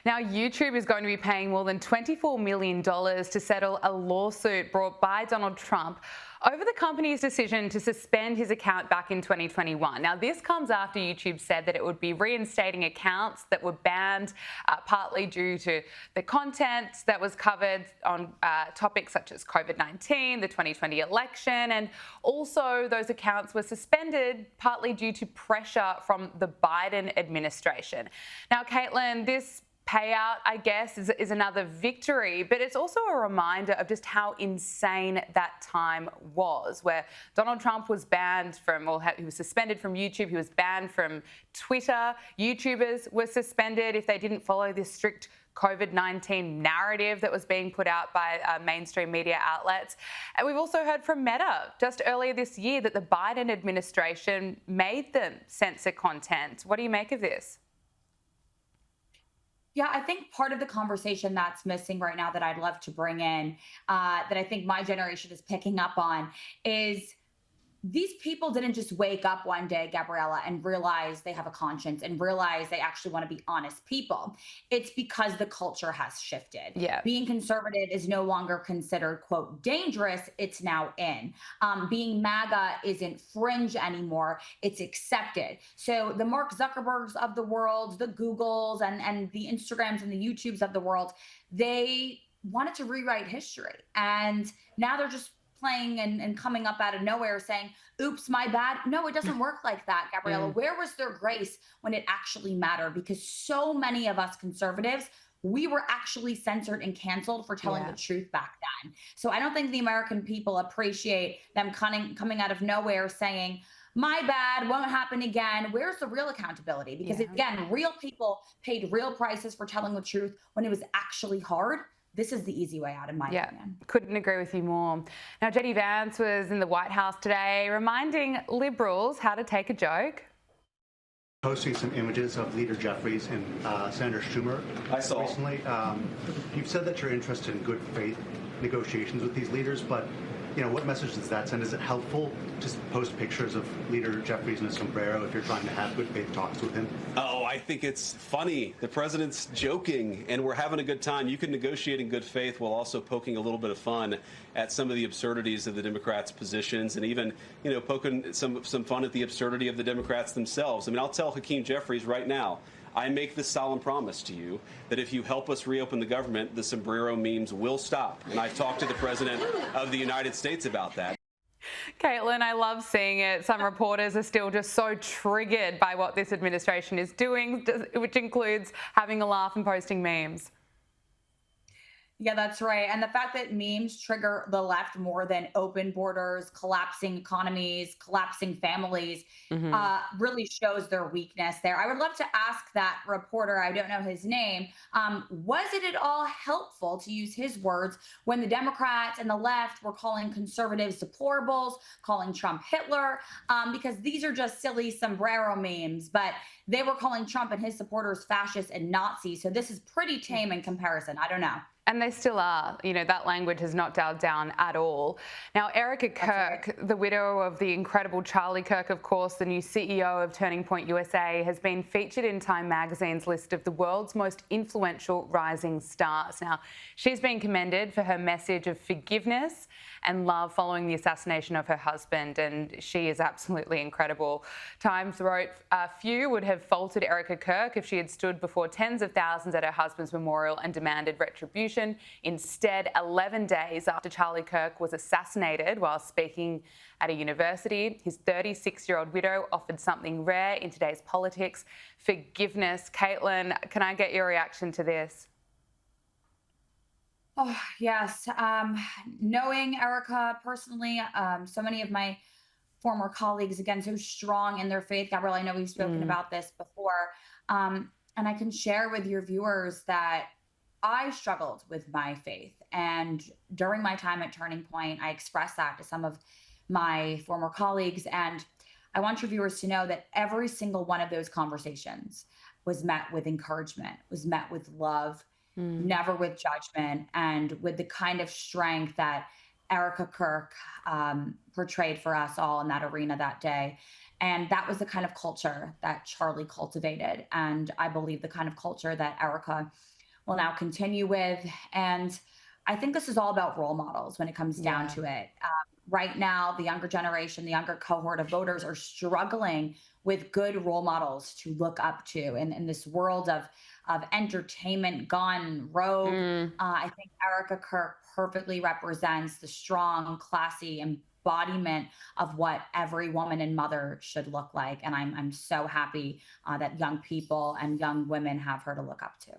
Now, YouTube is going to be paying more than $24 million to settle a lawsuit brought by Donald Trump over the company's decision to suspend his account back in 2021. Now, this comes after YouTube said that it would be reinstating accounts that were banned, partly due to the content that was covered on topics such as COVID-19, the 2020 election, and also those accounts were suspended partly due to pressure from the Biden administration. Now, Caitlin, this payout, I guess, is another victory, but it's also a reminder of just how insane that time was, where Donald Trump was banned from, or he was suspended from YouTube, he was banned from Twitter, YouTubers were suspended if they didn't follow this strict COVID-19 narrative that was being put out by mainstream media outlets. And we've also heard from Meta just earlier this year that the Biden administration made them censor content. What do you make of this? Yeah, I think part of the conversation that's missing right now that I'd love to bring in, that I think my generation is picking up on, is these people didn't just wake up one day, Gabriella, and realize they have a conscience and realize they actually want to be honest people. It's because the culture has shifted. Yeah. Being conservative is no longer considered, quote, dangerous. It's now in. Being MAGA isn't fringe anymore. It's accepted. So the Mark Zuckerbergs of the world, the Googles and the Instagrams and the YouTubes of the world, they wanted to rewrite history. And now they're just playing and coming up out of nowhere saying, oops, my bad. No, it doesn't work like that, Gabriella. Where was their grace when it actually mattered? Because so many of us conservatives, we were actually censored and canceled for telling the truth back then. So I don't think the American people appreciate them coming out of nowhere saying, my bad, won't happen again. Where's the real accountability? Because again, real people paid real prices for telling the truth when it was actually hard. This is the easy way out, in my opinion. Couldn't agree with you more. Now, JD Vance was in the White House today reminding Liberals how to take a joke. Posting some images of Leader Jeffries and Senator Schumer recently. You've said that you're interested in good faith negotiations with these leaders, but what message does that send? Is it helpful to post pictures of Leader Jeffries in a sombrero if you're trying to have good faith talks with him? Oh, I think it's funny. The president's joking, and we're having a good time. You can negotiate in good faith while also poking a little bit of fun at some of the absurdities of the Democrats' positions, and even, poking some fun at the absurdity of the Democrats themselves. I mean, I'll tell Hakeem Jeffries right now, I make this solemn promise to you that if you help us reopen the government, the sombrero memes will stop. And I've talked to the President of the United States about that. Caitlin, I love seeing it. Some reporters are still just so triggered by what this administration is doing, which includes having a laugh and posting memes. Yeah, that's right. And the fact that memes trigger the left more than open borders, collapsing economies, collapsing families, really shows their weakness there. I would love to ask that reporter, I don't know his name, was it at all helpful, to use his words, when the Democrats and the left were calling conservatives deplorables, calling Trump Hitler, because these are just silly sombrero memes, but they were calling Trump and his supporters fascists and Nazis. So this is pretty tame in comparison. I don't know. And they still are. That language has not dialed down at all. Now, Erica Kirk, the widow of the incredible Charlie Kirk, of course, the new CEO of Turning Point USA, has been featured in Time magazine's list of the world's most influential rising stars. Now, she's been commended for her message of forgiveness and love following the assassination of her husband, and she is absolutely incredible. Times wrote, few would have faulted Erica Kirk if she had stood before tens of thousands at her husband's memorial and demanded retribution. Instead, 11 days after Charlie Kirk was assassinated while speaking at a university, his 36-year-old widow offered something rare in today's politics: forgiveness. Caitlin, can I get your reaction to this? Oh, yes. Knowing Erica personally, so many of my former colleagues, again, so strong in their faith. Gabrielle, I know we've spoken about this before. And I can share with your viewers that I struggled with my faith. And during my time at Turning Point, I expressed that to some of my former colleagues. And I want your viewers to know that every single one of those conversations was met with encouragement, was met with love, never with judgment, and with the kind of strength that Erica Kirk portrayed for us all in that arena that day. And that was the kind of culture that Charlie cultivated. And I believe the kind of culture that Erica will now continue with. And I think this is all about role models when it comes down to it. Right now, the younger generation, the younger cohort of voters are struggling with good role models to look up to in this world of entertainment gone rogue. I think Erica Kirk perfectly represents the strong, classy embodiment of what every woman and mother should look like. And I'm so happy that young people and young women have her to look up to.